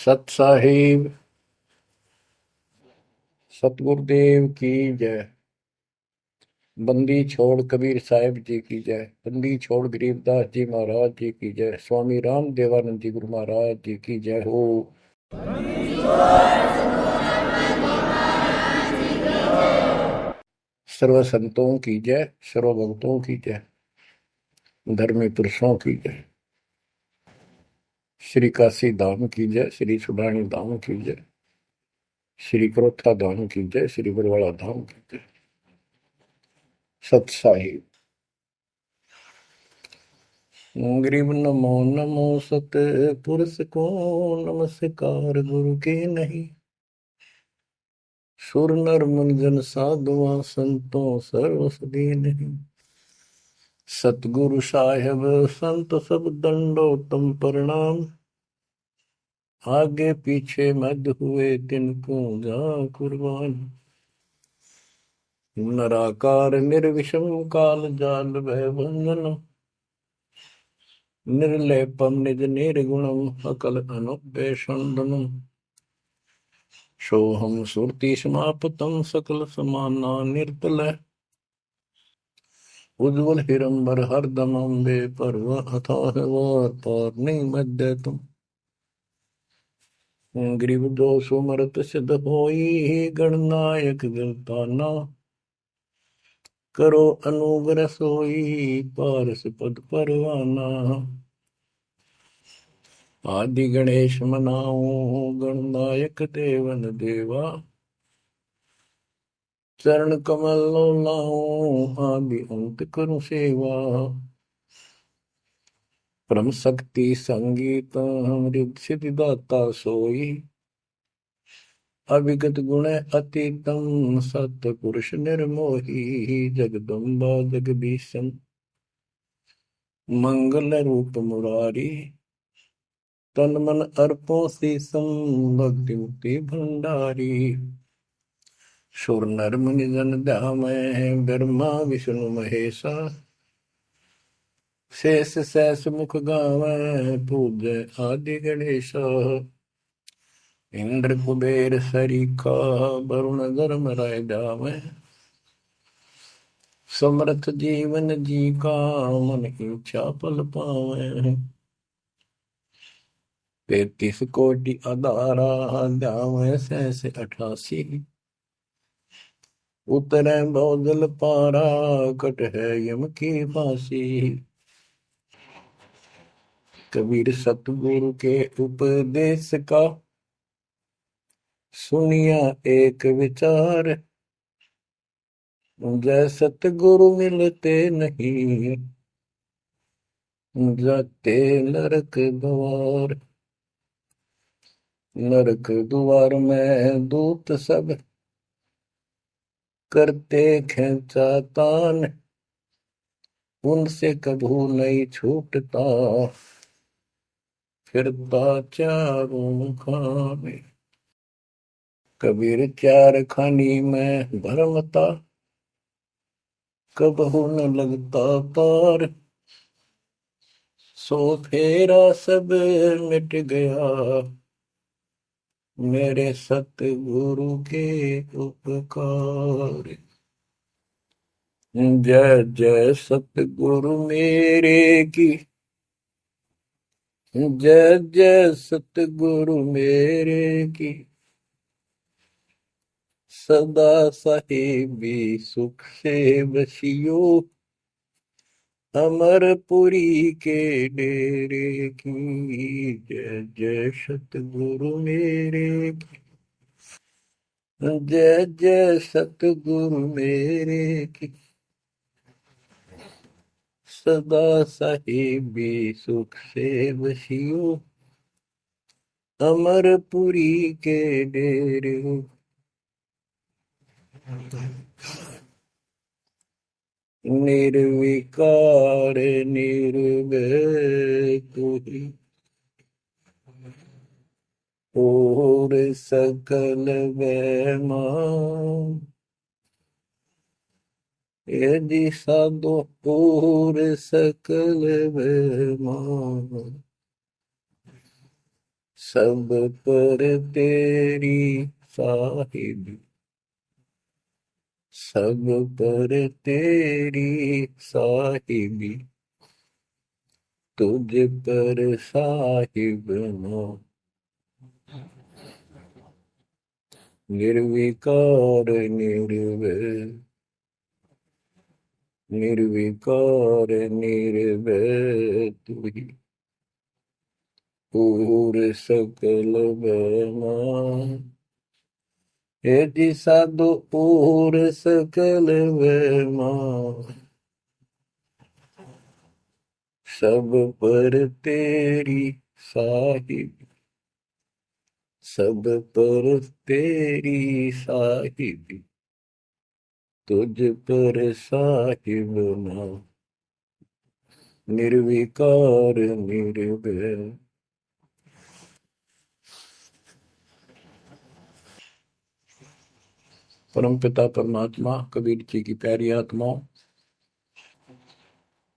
सत साहिब सतगुरुदेव की जय। बंदी छोड़ कबीर साहिब जी की जय। बंदी छोड़ गरीबदास जी महाराज जी की जय। स्वामी राम देवानंद जी गुरु महाराज जी की जय हो। सर्व संतों की जय, सर्व भक्तों की जय, धर्मी पुरुषों की जय। श्री काशी धाम की जय, श्री सुडानी धाम की जय, श्री क्रोथा धाम की जय, श्री बरवाड़ा धाम की जय। सत साहिब गरीब नमो नमो सत पुरुष को नमस्कार गुरु के नहीं। सुर नर मुनिजन साधुआ संतों सर्वसदी नहीं। सतगुरु साहेब संत सब दंडोतम प्रणाम। आगे पीछे मध्य हुए तिनको जा कुर्बान। नराकार निर्विषम काल जाल भय बंधन। निर्लेपम निज निर्गुणम अकल अनुपेशंदनम। सोहम सुरति समापतम सकल समाना निर्तल। उज्ज्वल हिरंबर हरदम अम्बे पर्व अथाह वार पार नहीं मध्य तुम। ग्रीव दोष मरत सिद्ध होई गणनायक गलताना। करो अनुग्रह सोई पारस पद परवाना। आदि गणेश मनाओ गणनायक देवन देवा। चरण कमल लाओ आदि अंत करूं सेवा। परम शक्ति संगीत अमृत सिद्धिदाता सोई। अविगत गुण अतीतम सत्य पुरुष निर्मोही। जगदम्बा जगदीशन मंगल रूप मुरारी। तन मन अर्पों शीसम भक्ति मुक्ति भंडारी। सुर नर मुनि जन ध्यामय ब्रह्मा विष्णु महेशा। शेष सहस मुख गावै पूज्य आदि गणेश। इंद्र कुबेर सरीखा वरुण धर्म राय जावै। समर्थ जीवन जी का मन इच्छा फल पावै। 33 कोटि अदारा ध्यावै सहस 88। उतरै बहुजल पारा कट है यम की फांसी। कबीर सतगुरु के उपदेश का सुनिया एक विचार। जय सतगुरु मिलते नहीं जाते नरक द्वार। नरक द्वार में दूत सब करते खेचा तान। उनसे कभू नहीं छूटता फिरता चारों खाने। कबीर चार खानी में भरमता कबहू न लगता पार। सो फेरा सब मिट गया मेरे सतगुरु के उपकार। जय जय सतगुरु मेरे की। जय जय सतगुरु मेरे की। सदा साहिबी सुख से बसियो। अमरपुरी के डेरे की। जय जय सतगुरु मेरे की। जय जय सतगुरु मेरे की। सदा साहिबी सुख से बसियो। अमरपुरी के डेरे। निर्विकार निर्भय कोई और सकल वैमान। यदि साधो और सकल वैमान। सब पर तेरी साहिबी, सब पर तेरी साहिबी, तुझ पर साहिब ना, निर्विकार निर्भय, निर्विकार निर्भय तू ही, पूर सकल बना, हे जी साधु पूर सकल बना, सब पर तेरी साहिब, सब पर तेरी साहिबी, तुझ पर साहिब ना, निर्विकार निर्भय। परमपिता परमात्मा कबीर जी की प्यारी आत्माओं,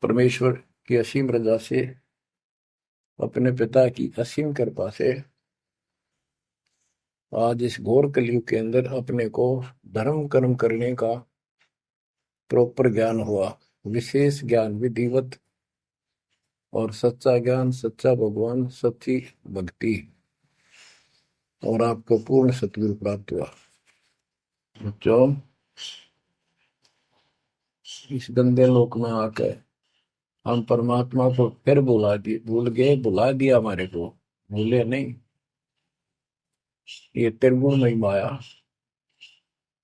परमेश्वर की असीम रजा से, अपने पिता की असीम कृपा से आज इस घोर कलयुग के अंदर अपने को धर्म कर्म करने का प्रॉपर ज्ञान हुआ, विशेष ज्ञान विधिवत, और सच्चा ज्ञान, सच्चा भगवान, सच्ची भक्ति, और आपको पूर्ण सतगुरु प्राप्त हुआ। जो इस गंदे लोक में आकर हम परमात्मा को फिर भूल गए, भुला दिया हमारे को, भूले नहीं। ये त्रिगुण में माया,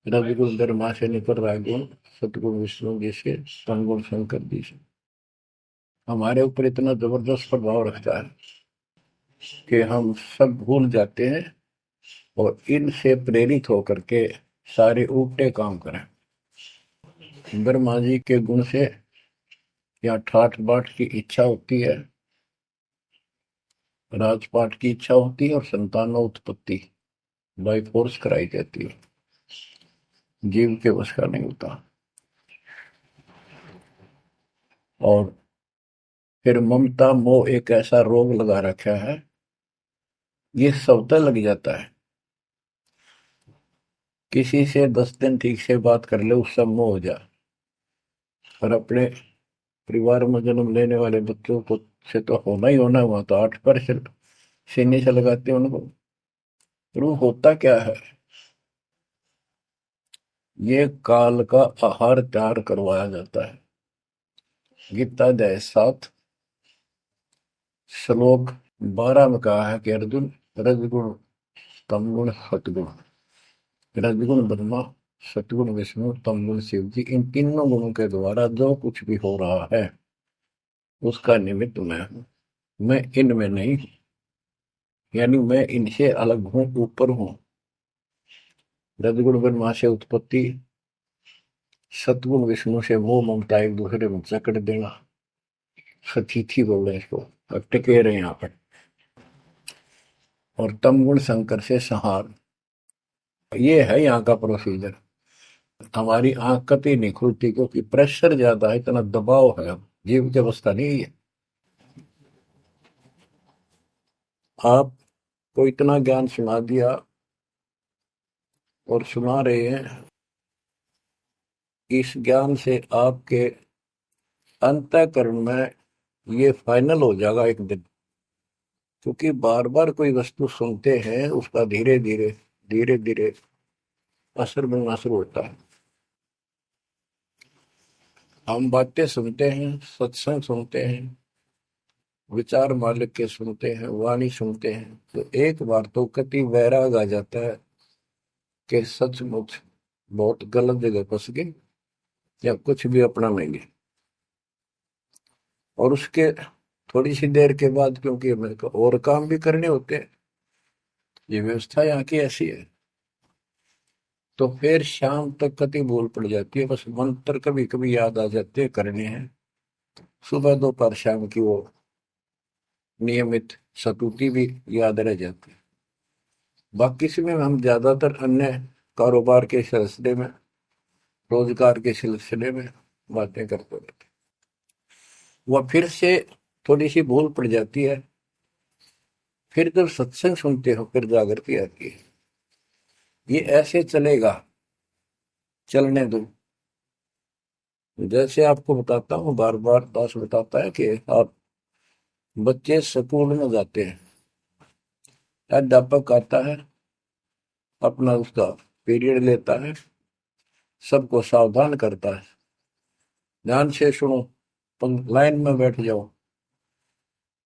रविगुण धर्मा से निकल रहा गुण, सतगुण विष्णु जी से, तमगुण शंकर जी से हमारे ऊपर इतना जबरदस्त प्रभाव रखता है कि हम सब भूल जाते हैं और इनसे प्रेरित होकर के सारे उल्टे काम करें। ब्रह्मा जी के गुण से या ठाठ बाट की इच्छा होती है, राजपाट की इच्छा होती है, और संतानों उत्पत्ति बाई फोर्स कराई जाती है, जीव के वश का नहीं होता। और फिर ममता मोह एक ऐसा रोग लगा रखा है, ये सबदा लग जाता है। किसी से 10 दिन ठीक से बात कर ले, उससे मोह हो जाए, और अपने परिवार में जन्म लेने वाले बच्चों को से तो होना ही होना, हुआ तो 8% सीने से लगाते हैं उनको। पर वो होता क्या है, ये काल का आहार तैयार करवाया जाता है। गीता अध्याय 7 श्लोक 12 में कहा है कि अर्जुन, रजगुण तमगुण सतगुण, रजगुण ब्रह्मा, सतगुण विष्णु, तमगुण शिव जी, इन तीनों गुणों के द्वारा जो कुछ भी हो रहा है उसका निमित्त मैं हूं, मैं इनमें नहीं हूं, यानी मैं इनसे अलग हूं, ऊपर हूं। रजगुण ब्रह्मा से उत्पत्ति, सतगुण विष्णु से मोह ममता एक दूसरे में जकड़ देना, सतीथी बोल रहे हैं इसको, अब टिके रहे यहाँ पर, और तमगुण शंकर से संहार। ये है यहाँ का प्रोसीजर। हमारी आंख कतई नहीं खुलती क्योंकि प्रेशर ज्यादा है, इतना दबाव है, जीव की अवस्था नहीं है। आपको इतना ज्ञान सुना दिया और सुना रहे हैं, इस ज्ञान से आपके अंतःकरण में ये फाइनल हो जाएगा एक दिन। क्योंकि बार बार कोई वस्तु सुनते हैं, उसका धीरे धीरे धीरे धीरे असर बनना शुरू होता है। हम बातें सुनते हैं, सत्संग सुनते हैं, विचार मालिक के सुनते हैं, वाणी सुनते हैं, तो एक बार तो कति वैराग आ जाता है कि सचमुच बहुत गलत जगह फंस गए या कुछ भी अपना लेंगे। और उसके थोड़ी सी देर के बाद, क्योंकि मेरे को और काम भी करने होते हैं, ये व्यवस्था यहाँ की ऐसी है, तो फिर शाम तक कति भूल पड़ जाती है। बस मंत्र कभी कभी याद आ जाते हैं, करने हैं। सुबह दोपहर शाम की वो नियमित सतुति भी याद रह जाती है। बाकी समय हम ज्यादातर अन्य कारोबार के सिलसिले में, रोजगार के सिलसिले में बातें करते रहते हैं। वह फिर से थोड़ी सी भूल पड़ जाती है फिर जब सत्संग सुनते हो फिर जागृति आती है। ये ऐसे चलेगा, चलने दो। जैसे आपको बताता हूँ, बार बार दास बताता है कि आप बच्चे स्कूल में जाते हैं, अध्यापक आता है, अपना उसका पीरियड लेता है, सबको सावधान करता है, ध्यान से सुनो, लाइन में बैठ जाओ।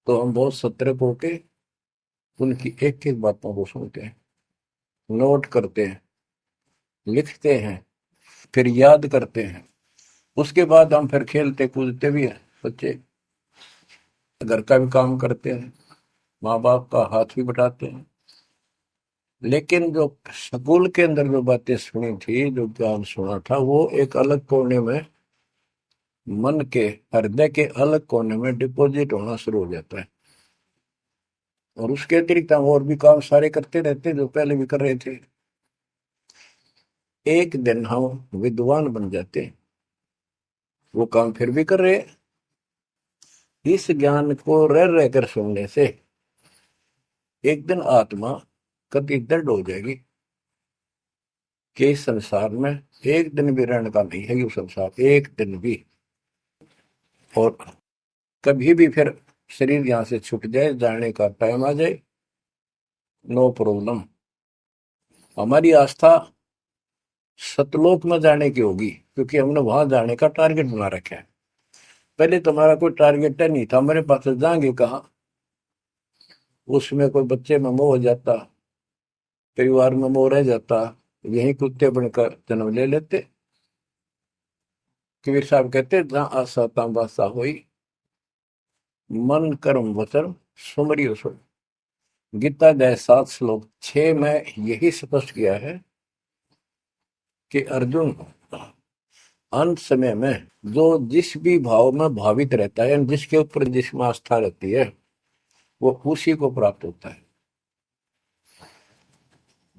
तो हम बहुत सतर्क होके उनकी एक एक बातों को सुनते हैं, नोट करते हैं, लिखते हैं, फिर याद करते हैं। उसके बाद हम फिर खेलते कूदते भी हैं, बच्चे घर का भी काम करते हैं, माँ बाप का हाथ भी बटाते हैं। लेकिन जो स्कूल के अंदर जो बातें सुनी थी, जो ज्ञान सुना था, वो एक अलग कोने में, मन के हृदय के अलग कोने में डिपॉजिट होना शुरू हो जाता है। और उसके अतिरिक्त हम और भी काम सारे करते रहते हैं जो पहले भी कर रहे थे। एक दिन हम विद्वान बन जाते हैं, वो काम फिर भी कर रहे हैं। इस ज्ञान को रह रहकर सुनने से एक दिन आत्मा कति दृढ़ हो जाएगी कि इस संसार में एक दिन भी रहने का नहीं है, ये संसार एक दिन भी। और कभी भी फिर शरीर यहां से छूट जाए, जाने का टाइम आ जाए, नो प्रॉब्लम। हमारी आस्था सतलोक में जाने की होगी, क्योंकि हमने वहां जाने का टारगेट बना रखा है। पहले तो हमारा कोई टारगेट नहीं था, हमारे पास जाएंगे कहाँ। उसमें कोई बच्चे में मोह हो जाता, परिवार में मोह रह जाता, यही कुत्ते बनकर जन्म ले लेते। कबीर साहब कहते, जहां आशा तहां बासा हुई, मन कर्म वचन सुमरियो सो। गीता अध्याय 7 श्लोक 6 में यही स्पष्ट किया है कि अर्जुन, अंत समय में जो जिस भी भाव में भावित रहता है, जिसके ऊपर जिसमें आस्था रहती है, वो उसी को प्राप्त होता है।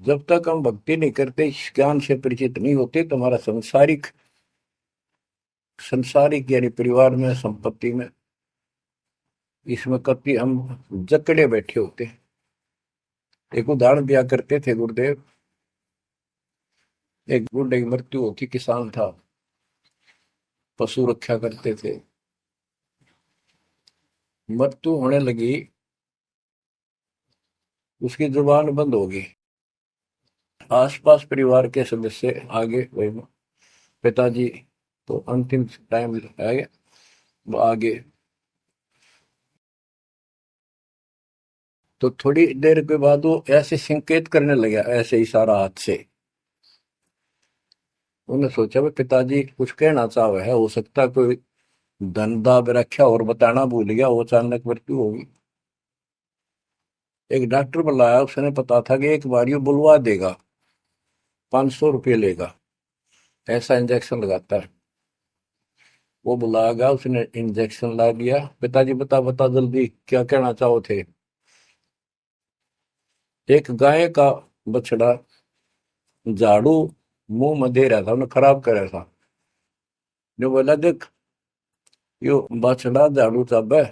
जब तक हम भक्ति नहीं करते, इस ज्ञान से परिचित नहीं होते, तो हमारा संसारिक संसारिक यानी परिवार में, संपत्ति में, इसमें कभी हम जकड़े बैठे होते हैं। एक उदाहरण दिया करते थे गुरुदेव, एक बूढ़े की मृत्यु होती, किसान था, पशु रक्षा करते थे, मृत्यु होने लगी, उसकी जुबान बंद हो गई। आसपास परिवार के सदस्य आगे, भाई पिताजी तो अंतिम टाइम आ गया, वो आगे। तो थोड़ी देर के बाद वो ऐसे संकेत करने लगा, ऐसे इशारा हाथ से। उन्होंने सोचा भाई पिताजी कुछ कहना चाह रहे हैं, हो सकता है कोई धन दाब रखा और बताना भूल गया, वो अचानक मृत्यु होगी। एक डॉक्टर बुलाया, उसने पता था कि एक बार ये बुलवा देगा, 500 रुपये लेगा, ऐसा इंजेक्शन लगाता है। वो बुलाया, उसने इंजेक्शन ला दिया। पिताजी बता बता जल्दी क्या कहना चाहो थे। एक गाय का बछड़ा झाड़ू मुंह में दे रहा था, उन्हें खराब कर रहा था। जो बोला, देख यो बछड़ा झाड़ू चाबे,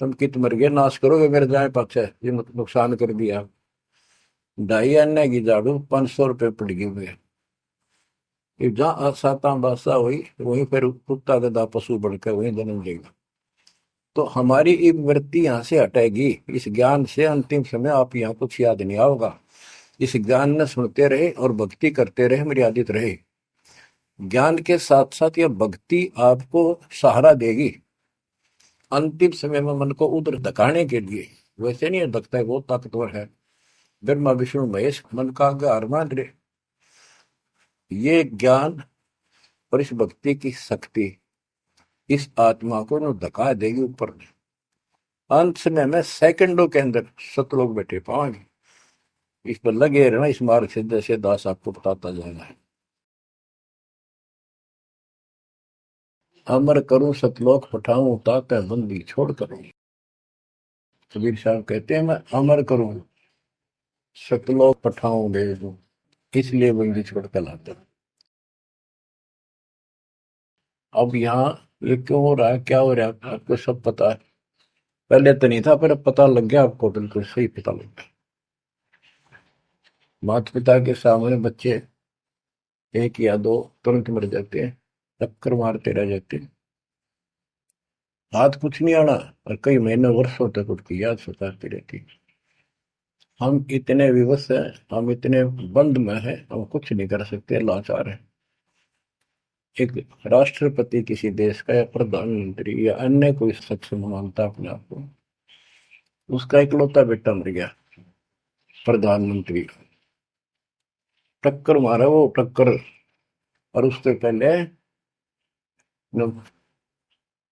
तुम कित मर गए, नाश करोगे मेरे जाए पक्ष है, ये नुकसान कर दिया। 2.5 आने की झाड़ू 500 रुपये पड़ गई हुए। जहां साता बादशाह हुई, वहीं फिर कुत्ता गधा पशु बढ़कर वहीं जन्म लेगा। तो हमारी एक वृत्ति यहाँ से हटेगी। इस ज्ञान से अंतिम समय आप यहाँ कुछ याद नहीं आओगा। इस ज्ञान ने सुनते रहे और भक्ति करते रहे, मर्यादित रहे। ज्ञान के साथ साथ यह भक्ति आपको सहारा देगी अंतिम समय में, मन को उधर धकाने के लिए। वैसे नहीं धकता है, बहुत ताकतवर है, ब्रह्मा विष्णु महेश मन का आधार मान रहे। ये ज्ञान और इस भक्ति की शक्ति इस आत्मा को न धका देगी ऊपर। अंत समय में सेकंडों के अंदर सतलोक बैठे पाएंगे। इस पर लगे रहना, इस मार्ग से जैसे दास आपको बताता जाएगा। अमर करूं सतलोक पठाऊं, ताकि बंदी छोड़ करूं। कबीर साहब कहते हैं, मैं अमर करूं सतलोक पठाऊं भेज दूं, इसलिए बंदी छोड़ कर लाता। अब यहाँ ये क्यों हो रहा है, क्या हो रहा है, आपको सब पता है। पहले तो नहीं था, पर अब पता लग गया आपको, बिल्कुल सही पता लग गया। माता पिता के सामने बच्चे एक या दो तुरंत मर जाते हैं, चक्कर मारते रह जाते हैं, हाथ कुछ नहीं आना, और कई महीने वर्षों तक उसकी याद सताती रहती। हम इतने विवश हैं, हम इतने बंद में हैं, हम कुछ नहीं कर सकते, लाचार हैं। एक राष्ट्रपति किसी देश का या प्रधानमंत्री या अन्य कोई शख्स मानता अपने आप को, उसका इकलौता बेटा मर गया, प्रधानमंत्री, टक्कर मारा वो टक्कर। और उससे पहले जब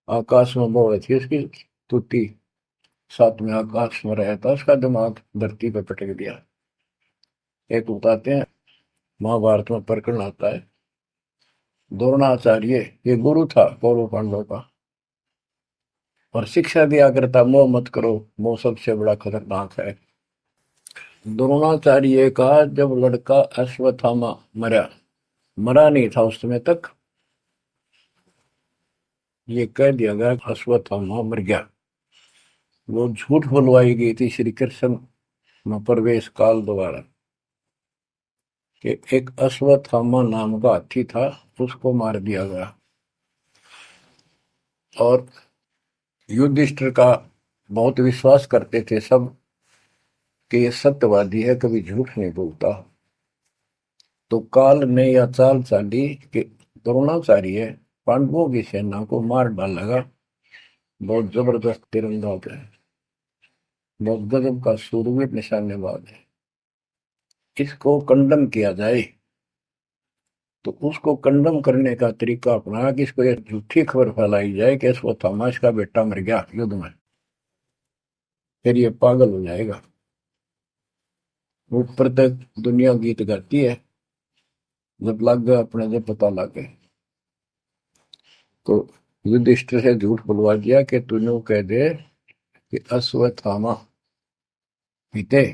आकाश में वो थी उसकी तुती, साथ में आकाश में रहा था, उसका दिमाग धरती पे पटक दिया। एक बताते हैं, महाभारत में प्रकरण आता है, द्रोणाचार्य, ये गुरु था कौरव पांडव का, और शिक्षा दिया करता, मोह मत करो, मोह सबसे बड़ा खतरनाक है। द्रोणाचार्य का जब लड़का अश्वत्थामा मरा, मरा नहीं था उस समय तक, ये कह दिया गया अश्वत्थामा मर गया। वो झूठ बुलवाई गई थी श्री कृष्ण में प्रवेश काल द्वारा, कि एक अश्वत्थामा नाम का हाथी था, उसको मार दिया गया। और युधिष्ठिर का बहुत विश्वास करते थे सब कि ये सत्यवादी है, कभी झूठ नहीं बोलता। तो काल ने यह चाल चाली कि द्रोणाचार्य पांडवों की सेना को मार डालेगा, बहुत जबरदस्त तीरंदाज है, बहुत गजब का शूरवीर निशानेबाज है, इसको कंडम किया जाए। तो उसको कंडम करने का तरीका अपनाया कि इसको ये झूठी खबर फैलाई जाए कि इसको थॉमस का बेटा मर गया युद्ध में, फिर ये पागल हो जाएगा। ऊपर तक दुनिया गीत गाती है, जब लग गया अपने, जब पता लग गया तो युधिष्ठिर से झूठ बुलवा दिया कि तूने कह दे कि अश्वत्थामा पीते,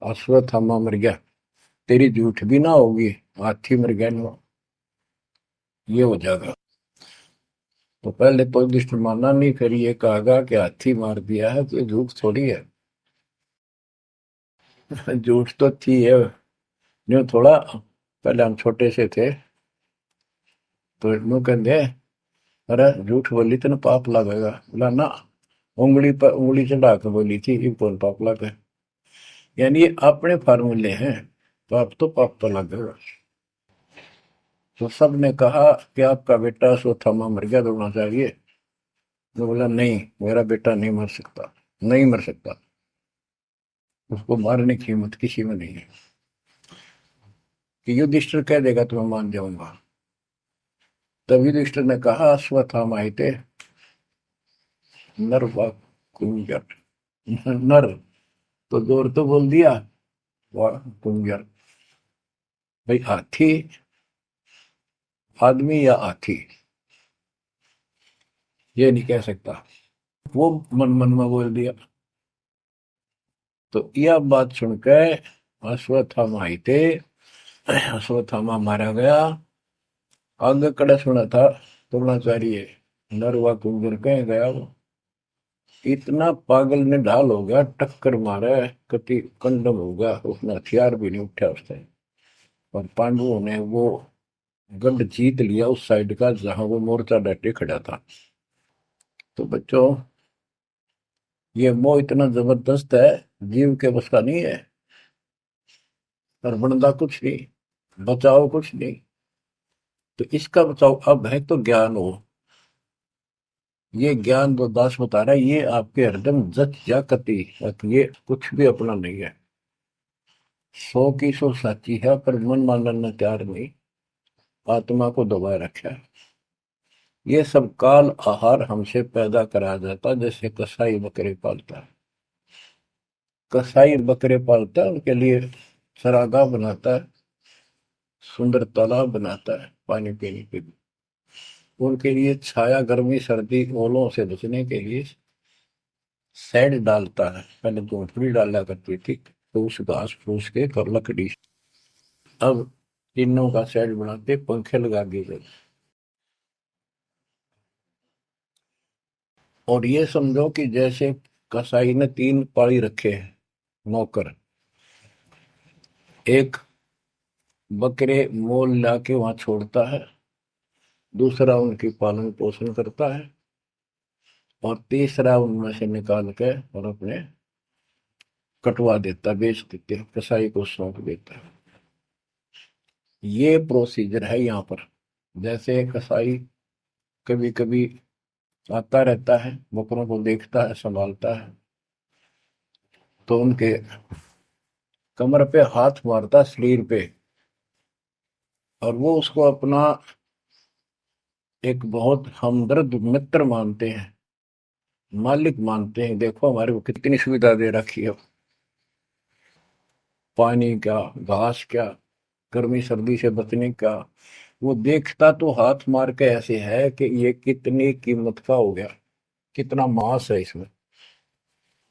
अश्वत्थामा मर गया, तेरी झूठ भी ना होगी, हाथी मर गया ना, ये हो जाएगा। तो पहले तो युधिष्ठिर माना नहीं, फिर ये कहा कि हाथी मार दिया है, तो ये झूठ थोड़ी है। झूठ तो थी है, यूं थोड़ा। पहले हम छोटे से थे तो यूं कहते, अरे झूठ बोली तो ना पाप लगेगा, बोला ना, उंगली पर उंगली चढ़ा के बोली थी, ये कौन पाप लगे। यानी ये अपने फार्मूले हैं, पाप तो लगेगा। तो सब ने कहा कि आपका बेटा सोथामा मर गया, दौड़ना चाहिए। तो बोला नहीं, मेरा बेटा नहीं मर सकता, नहीं मर सकता, उसको मारने की हिम्मत किसी में नहीं है। कि युधिष्ठिर कह देगा तो मैं मान जाऊंगा। तब युधिष्ठिर ने कहा अश्वत्थामा थे नर व कुंजर, नर तो जोर तो बोल दिया, व कुंजर, भाई हाथी आदमी या हाथी, ये नहीं कह सकता, वो मन मन में बोल दिया। तो यह बात सुनकर अश्वत्थामा थे, अश्वत्थामा मारा गया। आगे कड़ा सुना था द्रोणाचार्य, नर व कुंजर कह गया वो, इतना पागल ने ढाल हो गया, टक्कर मारा, कति कंडम हो गया, उसने हथियार भी नहीं उठा उस टाइम। और पांडवों ने वो गढ़ जीत लिया उस साइड का जहां वो मोर्चा डटे खड़ा था। तो बच्चों, ये मोह इतना जबरदस्त है, जीव के बस का नहीं है। और बनता कुछ नहीं, बचाओ कुछ नहीं। तो इसका बचाओ अब है तो ज्ञान हो, ये ज्ञान जो दास बता रहा है, ये आपके हृदय में जच जा कति, ये कुछ भी अपना नहीं है। 100 की 100 सच्ची है, पर मन मानने तैयार नहीं, आत्मा को दबाए रखा है। ये सब काल आहार हमसे पैदा कराया जाता, जैसे कसाई बकरे पालता है, कसाई बकरे पालता है, उनके लिए चरागाह बनाता है, सुंदर तालाब बनाता है पानी पीने के लिए, उनके लिए छाया, गर्मी, सर्दी, ओलों से बचने के लिए शेड डालता है। पहले झोंपड़ी डाला करती थी, तो उस घास फूस के और लकड़ी, अब टीनों का शेड बनाते, पंखे लगा दिए गए। और ये समझो कि जैसे कसाई ने 3 पाली रखे हैं नौकर, एक बकरे मोल लाके वहां छोड़ता है, दूसरा उनकी पालन पोषण करता है, और तीसरा उनमें से निकाल के और अपने कटवा देता, बेच देते हैं, कसाई को सौंप देता है। ये प्रोसीजर है यहाँ पर। जैसे कसाई कभी कभी आता रहता है, बकरों को देखता है, संभालता है, तो उनके कमर पे हाथ मारता, शरीर पे, और वो उसको अपना एक बहुत हमदर्द मित्र मानते हैं, मालिक मानते हैं। देखो हमारे को कितनी सुविधा दे रखी है, पानी का, घास क्या, गर्मी सर्दी से बचने का। वो देखता तो हाथ मार के ऐसे है कि ये कितनी कीमत का हो गया, कितना मांस है इसमें।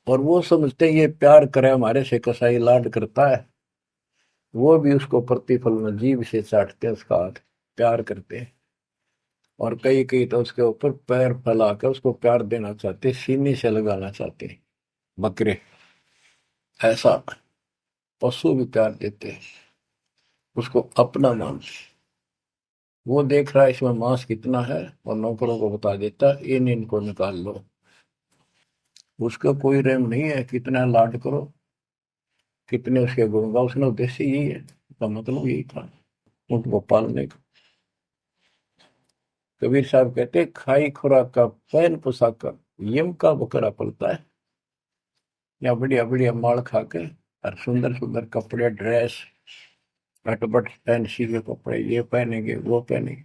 और वो समझते हैं ये प्यार करे हमारे से, कसाई लाड करता है, वो भी उसको प्रतिफल में जीभ से चाटते हैं, उसका हाथ प्यार करते हैं। और कई कई तो उसके ऊपर पैर फैला कर उसको प्यार देना चाहते, सीने से लगाना चाहते हैं। बकरे ऐसा पशु भी प्यार देते हैं, उसको अपना मानते हैं। वो देख रहा है इसमें मांस कितना है, और नौकरों को बता देता है इन इनको निकाल लो। उसका कोई रहम नहीं है, कितना लाड करो, कितने उसके गुण गाओ। उसका उद्देश्य यही है, उसका मतलब यही था, उनको पालने का। कबीर साहब कहते खाई खुराक का पैन पोशाक का यम का बकरा पलता है। या बढ़िया बढ़िया माल खा के और सुंदर सुंदर कपड़े, ड्रेस, अटपट फैंसी के कपड़े, ये पहनेंगे वो पहनेंगे।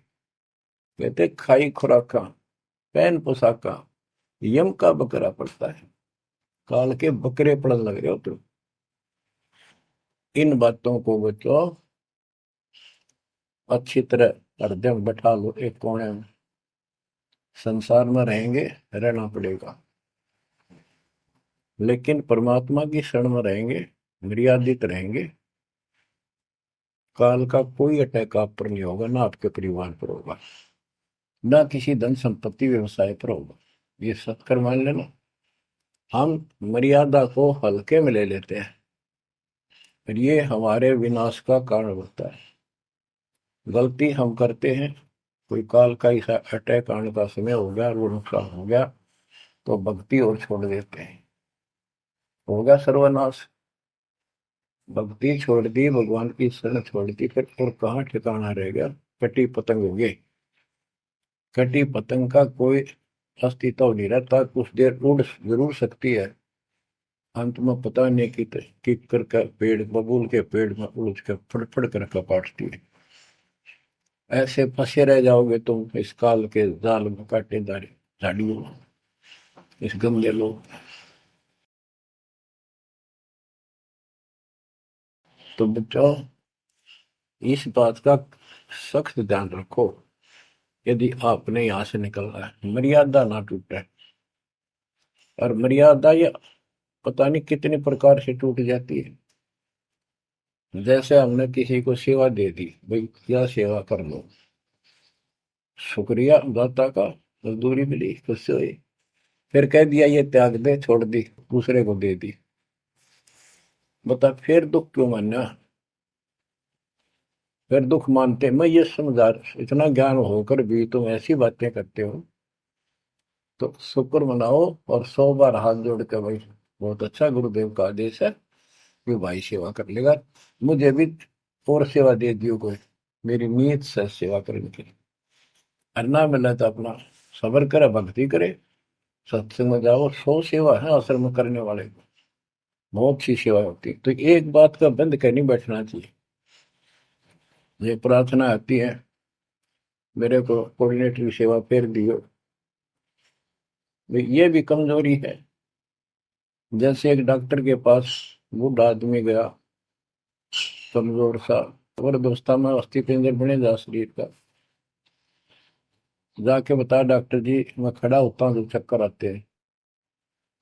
कहते खाई खुराक का पैन पोशाक का यम का बकरा पड़ता है। काल के बकरे पड़न लग रहे हो तुम। इन बातों को बच्चों अच्छी तरह हृदय में बैठा लो, एक कोने में। संसार में रहेंगे, रहना पड़ेगा, लेकिन परमात्मा की शरण में रहेंगे, मर्यादित रहेंगे। काल का कोई अटैक आप पर नहीं होगा, ना आपके परिवार पर होगा, ना किसी धन संपत्ति व्यवसाय पर होगा। ये सत्कर मान लेना। हम मर्यादा को हल्के में ले लेते हैं, और ये हमारे विनाश का कारण होता है। गलती हम करते हैं, कोई काल का ऐसा अटैक आने का समय हो गया और वो नुकसान हो गया, तो भक्ति और छोड़ देते हैं, हो गया सर्वनाश। भक्ति छोड़ दी, भगवान की शरण छोड़ दी, फिर और कहाँ ठिकाना रह गया। कटी पतंग हो गई। कटी पतंग का कोई अस्तित्व नहीं रहता, कुछ देर उड़ जरूर सकती है, अंत में पता नहीं कि करके पेड़, बबूल के पेड़ में उलझ कर फड़फड़ कर कपाटती है। ऐसे फंसे रह जाओगे तुम इस काल के जाल में, कांटेदार झाड़ियों में, इस गंदे लोग। तो बच्चों इस बात का सख्त ध्यान रखो, यदि आपने यहाँ से निकलना है, मर्यादा ना टूटे। और मर्यादा ये पता नहीं कितने प्रकार से टूट जाती है। जैसे हमने किसी को सेवा दे दी, भाई क्या सेवा कर लो, शुक्रिया दाता का, मजदूरी मिली, खुश हुई, फिर कह दिया ये त्याग दे, छोड़ दी, दूसरे को दे दी। बता फिर दुख क्यों मानना। फिर दुख मानते, मैं ये समझा, इतना ज्ञान होकर भी तुम ऐसी बातें करते हो, तो शुक्र मनाओ और 100 बार हाथ जोड़ के भाई बहुत अच्छा, गुरुदेव का आदेश है, ये भाई सेवा कर लेगा, मुझे भी और सेवा दे दियो कोई, मेरी नीयत से सेवा करने की। और ना मिला तो अपना सबर करे, भक्ति करे, सत्संग में जाओ। 100 सेवा है असल में करने वाले को, बहुत सी सेवा होती है। तो एक बात का बंद कर नहीं बैठना चाहिए। ये प्रार्थना आती है, मेरे को कोऑर्डिनेटर की सेवा फेर दियो, ये भी कमजोरी है। जैसे एक डॉक्टर के पास बूढ़ा आदमी गया, कमजोर सा, जबरदस्ता में अस्थि पिंजर बने जा शरीर का, जाके बता डॉक्टर जी मैं खड़ा होता हूँ तो चक्कर आते हैं,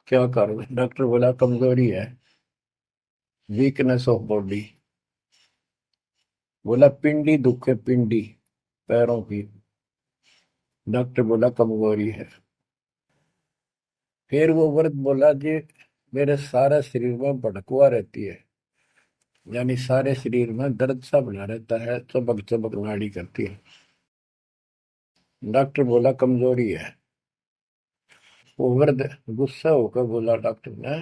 क्या करूँ। डॉक्टर बोला कमजोरी है, वीकनेस ऑफ बॉडी। बोला पिंडी दुख है, पिंडी पैरों की। डॉक्टर बोला कमजोरी है। फिर वो व्रत बोला जी, मेरे सारा शरीर में भड़कुआ रहती है, यानी सारे शरीर में दर्द सा बना रहता है, चबक चबक नाड़ी करती है। डॉक्टर बोला कमजोरी है। वो वृद्ध गुस्सा होकर बोला डॉक्टर ने,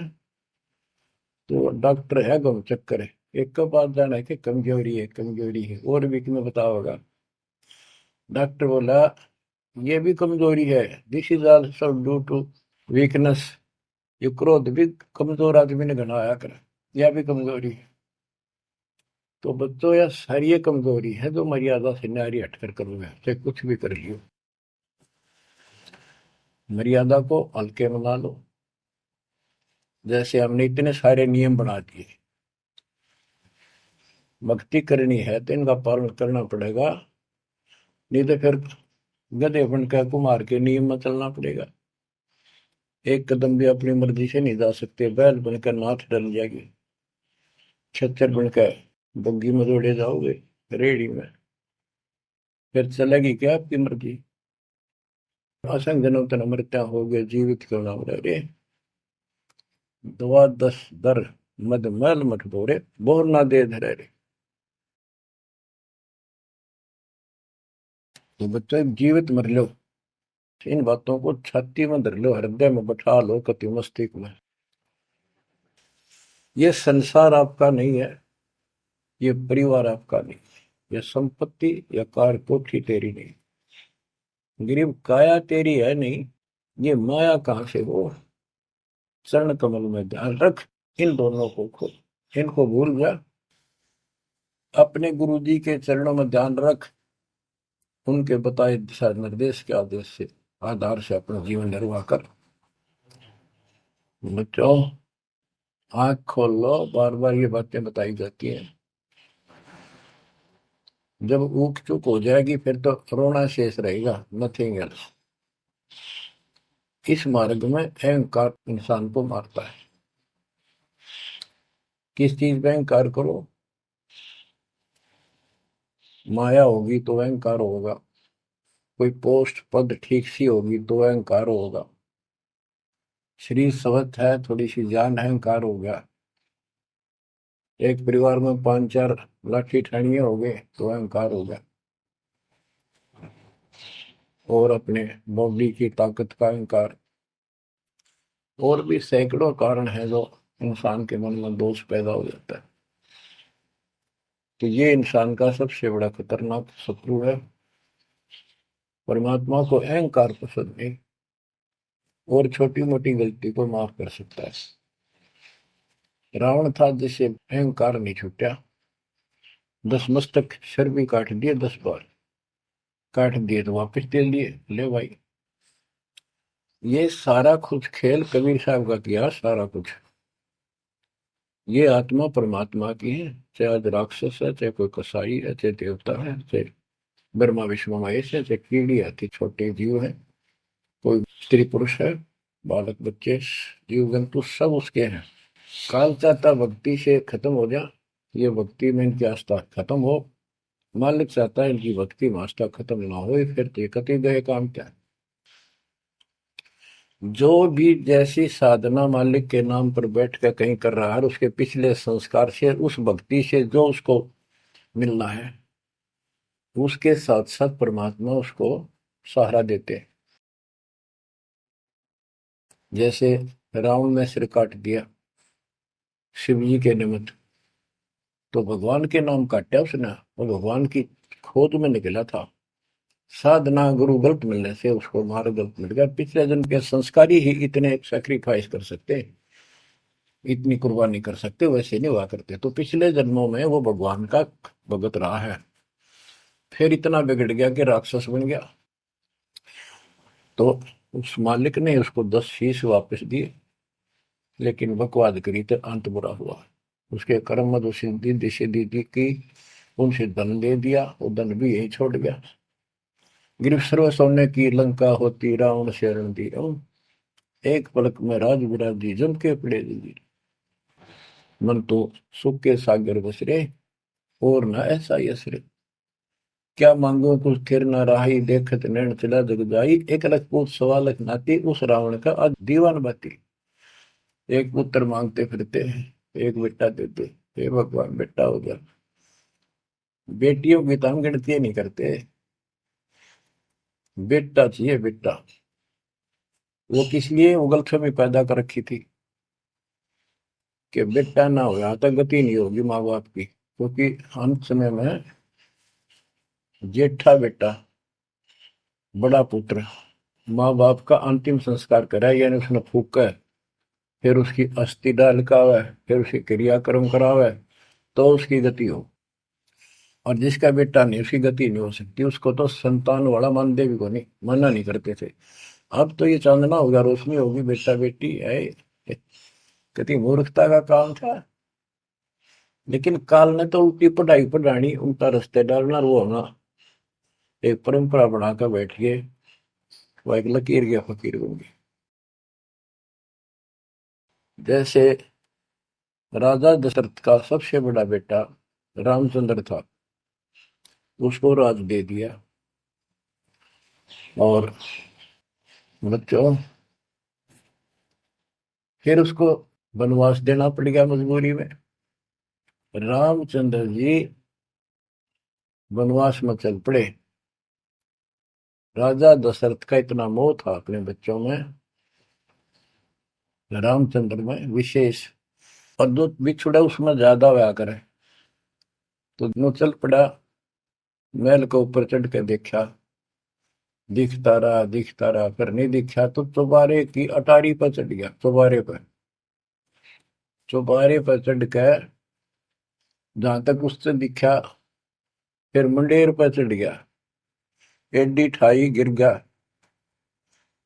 तो डॉक्टर है गम चक्कर है, एक का बात जाना है कि कमजोरी है, कमजोरी है, और भी तुम्हें बताओगा। डॉक्टर बोला ये भी कमजोरी है, this is also due to weakness. ये क्रोध भी कमजोर आदमी ने घना आया कर, यह भी कमजोरी है। तो बच्चों यह सारी ये कमजोरी है जो मर्यादा से नारी हटकर करोगे, चाहे कुछ भी कर लियो। मर्यादा को हल्के में ना लो। जैसे हमने इतने सारे नियम बना दिए, भक्ति करनी है तो इनका पालन करना पड़ेगा, नहीं तो फिर गधे बनकर कुमार के नियम में चलना पड़ेगा। एक कदम भी अपनी मर्जी से नहीं जा सकते, बैल बनकर नाथ डल जाएगी, छच्चर बनकर बग्गी में दौड़े जाओगे, रेड़ी में, फिर चलेगी क्या आपकी मर्जी। असंग जन्म तन मृत्या हो गए, जीवित क्यों ना रे। दवा दस दर मद मैल मठ बोरे, बोर ना दे धरे रे। तो बच्चों जीवित मर लो, इन बातों को छाती में धर लो, हृदय में बैठा लो, कति मस्तिष्क में। ये संसार आपका नहीं है, ये परिवार आपका नहीं, ये संपत्ति या कार कोठी तेरी नहीं, गरीब काया तेरी है नहीं, ये माया कहां से हो। चरण कमल में ध्यान रख, इन दोनों को खो, इनको भूल जा। अपने गुरु जी के चरणों में ध्यान रख, उनके बताए दिशा निर्देश के आदेश से आधार से अपना जीवन निर्वाह कर। बच्चों आंख खोल लो, बार बार ये बातें बताई जाती हैं। जब ऊक चुक हो जाएगी फिर तो रोना शेष रहेगा, नथिंग एल्स। इस मार्ग में अहंकार इंसान को मारता है। किस चीज पे अहंकार करो, माया होगी तो अहंकार होगा, कोई पोस्ट पद ठीक सी होगी तो अहंकार होगा, शरीर स्वस्थ है, थोड़ी सी जान, अहंकार हो गया। एक परिवार में 5-4 लाठी ठाणिये हो गए तो अहंकार हो गया, और अपने बॉडी की ताकत का अहंकार। और भी सैकड़ों कारण है जो इंसान के मन में दोष पैदा हो जाता है। तो ये इंसान का सबसे बड़ा खतरनाक शत्रु है। परमात्मा को अहंकार पसंद नहीं, और छोटी मोटी गलती को माफ कर सकता है। रावण था जिसे अहंकार नहीं छूटा, 10 मस्तक सर भी काट दिए, 10 बार काट दिए तो वापस दे दिए, ले भाई। ये सारा कुछ खेल कबीर साहब का किया, सारा कुछ। ये आत्मा परमात्मा की है, चाहे आज राक्षस है, चाहे कोई कसाई है, चाहे देवता है, चाहे ब्रह्मा विष्णु महेश है, चाहे कीड़ी आती छोटे जीव है, कोई स्त्री पुरुष है, बालक बच्चे, जीव जंतु सब उसके हैं। काल चाहता भक्ति से खत्म हो जा, ये भक्ति में इनकी आस्था खत्म हो, मालिक चाहता है इनकी भक्ति में आस्था खत्म ना हो, फिर तो कति गए काम क्या। जो भी जैसी साधना मालिक के नाम पर बैठ कर कहीं कर रहा है, उसके पिछले संस्कार से, उस भक्ति से जो उसको मिलना है, उसके साथ साथ परमात्मा उसको सहारा देते हैं। जैसे रावण ने सिर काट दिया शिव जी के निमित्त, तो भगवान के नाम काटा उसने, वो भगवान की खोज में निकला था। साधना गुरु गलत मिलने से उसको मार्ग गलत मिल गया। पिछले जन्म के संस्कारी ही इतने सैक्रिफाइस कर सकते, इतनी कुर्बानी कर सकते, वैसे नहीं हुआ करते। तो पिछले जन्मों में वो भगवान का भगत रहा है, फिर इतना बिगड़ गया कि राक्षस बन गया। तो उस मालिक ने उसको 10 शीश वापस दिए, लेकिन बकवाद करी तो अंत बुरा हुआ। उसके कर्म में जो सिद्धि सिद्धि की, उनसे धन दे दिया, वो धन भी यही छोड़ गया। गिरफ्त सर्व सोने की लंका होती, रावण से रण दी, एक पलक में राज विराजी, जम के पड़े दी। मन तो सुख के सागर बसरे, और न ऐसा यसरे। क्या मांगो कुछ थिर न राही, देखत नैन चला जग जाई, एक लख पूत सवा लख नाती, उस रावण का आज दीवान बाती। एक पुत्र मांगते फिरते हैं, एक बेटा देते, हे भगवान बेटा हो गया। बेटियों की तो हम गिनती नहीं करते, बेटा चाहिए बेटा। वो किस लिए वो गलतफहमी पैदा कर रखी थी कि बेटा ना हो तो गति नहीं होगी माँ बाप की, क्योंकि अंत समय में जेठा बेटा, बड़ा पुत्र माँ बाप का अंतिम संस्कार कराए, यानी उसने फूका है, फिर उसकी अस्थि डाल का है, फिर उसकी क्रियाक्रम करावे, तो उसकी गति हो। और जिसका बेटा नहीं उसकी गति नहीं हो सकती, उसको तो संतान वाला मानते भी को नहीं, मना नहीं करते थे। अब तो ये चांदना होगा, रोशनी होगी, बेटा बेटी है, कितनी मूर्खता का काम था। लेकिन काल ने तो उल्टी पढ़ाई पढ़ानी, उल्टा रास्ते डालना, वो होना एक परंपरा बनाकर बैठ गए, वो एक लकीर के फकीर होंगे। जैसे राजा दशरथ का सबसे बड़ा बेटा रामचंद्र था, उसको राज दे दिया, और बच्चों फिर उसको वनवास देना पड़ गया मजबूरी में। रामचंद्र जी वनवास में चल पड़े। राजा दशरथ का इतना मोह था अपने बच्चों में, रामचंद्र में विशेष, और जो बिछुड़ा उसमें ज्यादा हुआ करे, तो दोनों चल पड़ा। महल के ऊपर चढ़ के देखा, दिखता रहा, फिर नहीं दिखा तो चौबारे की अटारी पर चढ़ गया। चौबारे पर चढ़ कर जहां तक उससे दिखा, फिर मुंडेर पर चढ़ गया, एडी ठाई गिर गया,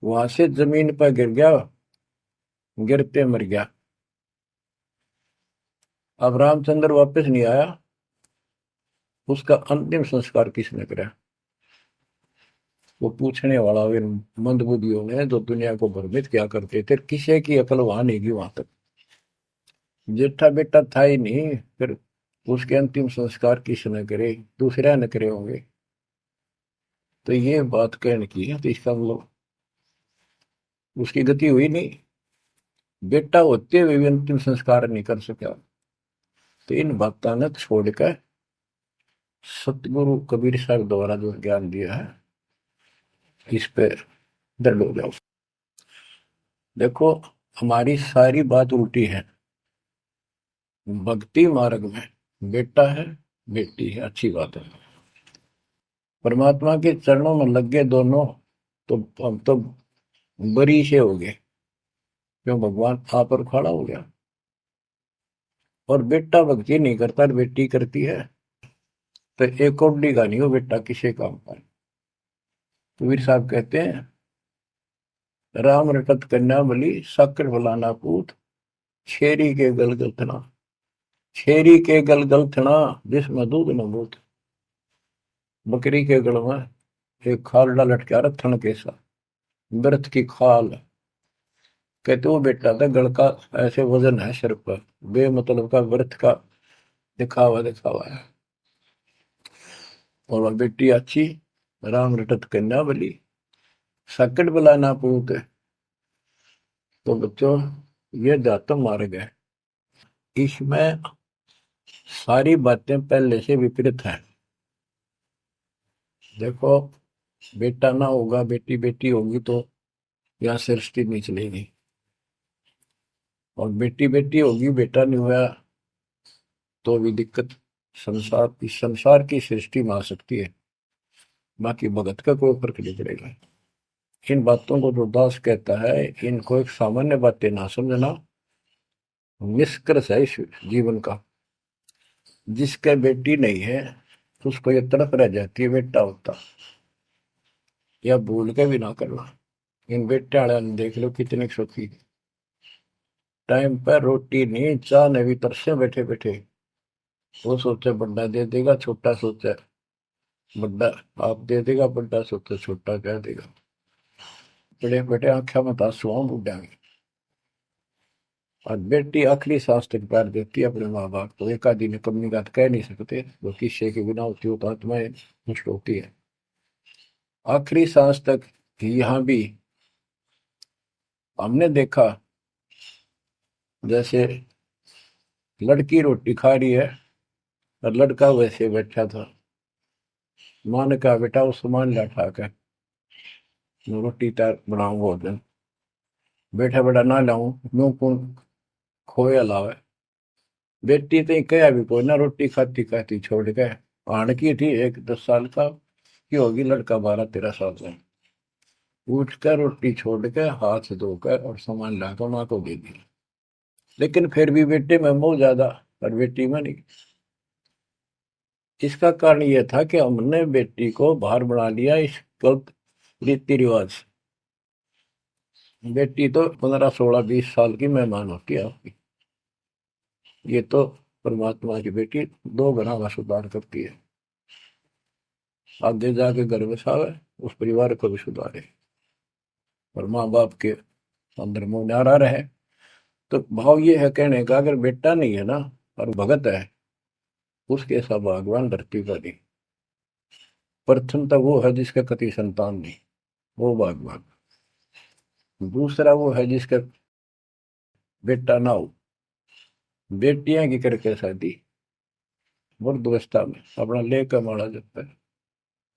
वहां से जमीन पर गिर गया, गिरते मर गया। अब रामचंद्र वापस नहीं आया, उसका अंतिम संस्कार किसने करा? वो पूछने वाला इन मंदबुद्धियों ने जो दुनिया को भ्रमित क्या करते थे, किसी की अकल वहां नहीं गई वहां तक। जेठा बेटा था ही नहीं, फिर उसके अंतिम संस्कार किसने करे? दूसरे ने करे होंगे। तो ये बात कहने की है, तो इसका मतलब उसकी गति हुई नहीं, बेटा होते हुए भी अंतिम संस्कार नहीं कर सका। तो इन बातों ने छोड़कर सतगुरु कबीर साहब द्वारा जो ज्ञान दिया है, इस पे दृढ़ हो जाओ। देखो, हमारी सारी बात उल्टी है। भक्ति मार्ग में बेटा है, बेटी है, अच्छी बात है। परमात्मा के चरणों में लग गए दोनों, तो हम तो बरी से हो गए, क्यों? भगवान आप पर खड़ा हो गया। और बेटा भक्ति नहीं करता, बेटी करती है, तो एक कौडी का नहीं हो बेटा किसी काम का। कबीर साहब कहते हैं, राम रटत कन्या बलि, साकर फलाना पूत, छेरी के गलगल थना, छेरी के गलगल थना, जिसमें दूध न बूत। बकरी के गल में एक खाल डाल लटका रहा थन के साथ, व्रत की खाल। कहते वो बेटा था गल का, ऐसे वजन है सिर पर, बेमतलब का व्रत का दिखावा है। और वह बेटी अच्छी, राम रटत कन्या बली, सकट बलाना पूत। तो बच्चों, ये दातम मार्ग है, इसमें सारी बातें पहले से विपरीत हैं। देखो, बेटा ना होगा, बेटी बेटी होगी, तो यहाँ सृष्टि नहीं चलेगी। और बेटी बेटी होगी, बेटा नहीं हुआ, तो भी दिक्कत संसार की सृष्टि में आ सकती है। बाकी भगत का कोई फर्क नहीं पड़ेगा। इन बातों को जो दास कहता है, इनको एक सामान्य बातें ना समझना, निष्कर्ष है इस जीवन का। जिसके बेटी नहीं है, तो उसको ये तड़प रह जाती है बेटा होता, या भूल के भी ना करना। इन बेटे वाले ने देख लो कितने सुखी, टाइम पर रोटी नहीं, चाह ने भी तरसे बैठे बैठे। वो सोचे बड़ा दे देगा, छोटा सोचे बड़ा आप दे देगा, बड़ा सोचे छोटा कह देगा। बड़े बेटे आख्या मत आंसू बुढ़ा और बेटी आखिरी सांस तक प्यार देती है अपने माँ बाप को। एक आदि ने कमी बात कह नहीं सकते, वो किस्से के बिना होती हो तो आत्माएं नष्ट होती है। आखिरी सांस तक यहाँ भी हमने देखा, जैसे लड़की रोटी खा रही है और लड़का वैसे बैठा था। माँ ने कहा बेटा वो सामान ला उठा कर, रोटी तार बनाऊं भोजन। बेटा बेटा ना लाऊं, यूं कौन खोया लावे। बेटी तो कया भी कोई ना, रोटी खाती खाती छोड़ के आण की थी, एक 10 साल का की होगी, लड़का 12-13 साल का। उठ कर रोटी छोड़ के हाथ धोकर और सामान लाकर माँ को दे दिया। लेकिन फिर भी बेटे में मोह ज्यादा और बेटी में नहीं। इसका कारण यह था कि हमने बेटी को बाहर बना लिया इस गलत रीति रिवाज से। बेटी तो 15, 16, 20 साल की मेहमान होती है आपकी। ये तो परमात्मा की बेटी 2 गुना का सुधार करती है। आगे जाके घर बसावे, उस परिवार को भी सुधारे और माँ बाप के अंदर मोह न्यारा रहे। तो भाव ये है कहने का, अगर बेटा नहीं है ना और भगत है, उसके ऐसा भगवान धरती पर नहीं। प्रथम तो वो है जिसका कति संतान नहीं, वो भगवान। दूसरा वो है जिसका बेटा ना हो, बेटियां की करके शादी वृद्धावस्था में अपना लेकर मारा जाता है।